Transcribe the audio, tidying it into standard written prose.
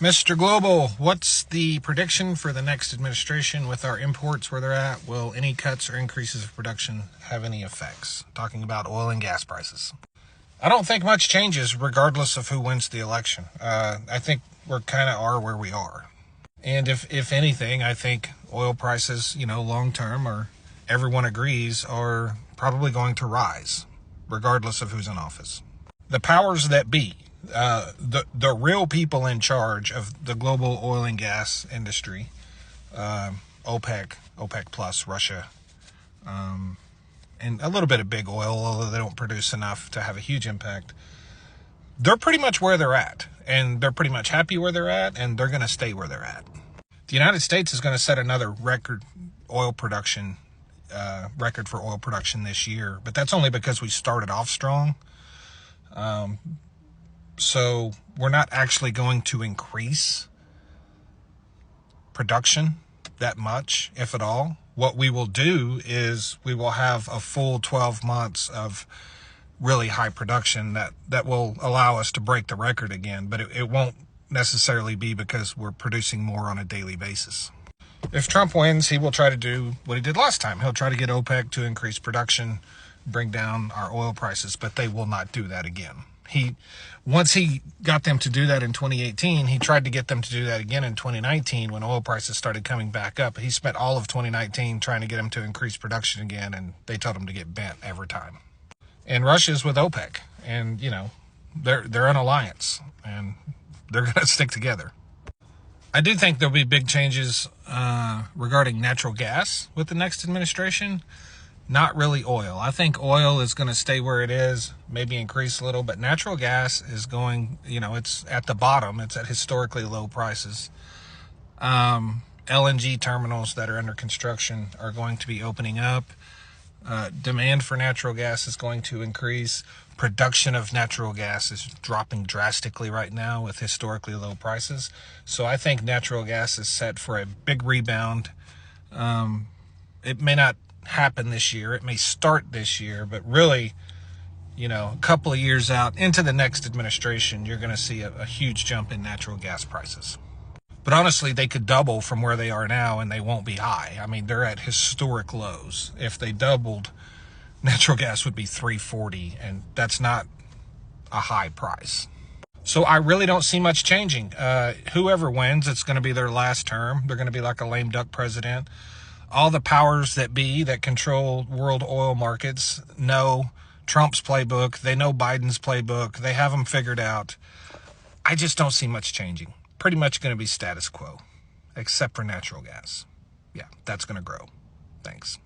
Mr. Global, what's the prediction for the next administration with our imports where they're at? Will any cuts or increases of production have any effects? Talking about oil and gas prices. I don't think much changes regardless of who wins the election. I think we're kind of are where we are. And if anything, I think oil prices, long term, or everyone agrees, are probably going to rise regardless of who's in office. The powers that be, the real people in charge of the global oil and gas industry, OPEC plus, Russia, and a little bit of big oil, although they don't produce enough to have a huge impact. They're pretty much where they're at, and they're pretty much happy where they're at, and they're going to stay where they're at. The United States is going to set another record for oil production this year, but that's only because we started off strong. So we're not actually going to increase production that much, if at all. What we will do is we will have a full 12 months of really high production that will allow us to break the record again, but it won't necessarily be because we're producing more on a daily basis. If Trump wins, he will try to do what he did last time. He'll try to get OPEC to increase production, bring down our oil prices, but they will not do that again. Once he got them to do that in 2018, he tried to get them to do that again in 2019 when oil prices started coming back up. He spent all of 2019 trying to get them to increase production again, and they told him to get bent every time. And Russia's with OPEC, and they're an alliance, and they're going to stick together. I do think there'll be big changes regarding natural gas with the next administration. Not really oil. I think oil is going to stay where it is, maybe increase a little, but natural gas is going, it's at the bottom. It's at historically low prices. LNG terminals that are under construction are going to be opening up. Demand for natural gas is going to increase. Production of natural gas is dropping drastically right now with historically low prices. So I think natural gas is set for a big rebound. It may not happen this year. It may start this year, but really, a couple of years out into the next administration, you're going to see a huge jump in natural gas prices. But honestly, they could double from where they are now and they won't be high. I mean, they're at historic lows. If they doubled, natural gas would be $3.40, and that's not a high price. So I really don't see much changing. Whoever wins, it's going to be their last term. They're going to be like a lame duck president. All the powers that be that control world oil markets know Trump's playbook. They know Biden's playbook. They have them figured out. I just don't see much changing. Pretty much going to be status quo, except for natural gas. Yeah, that's going to grow. Thanks.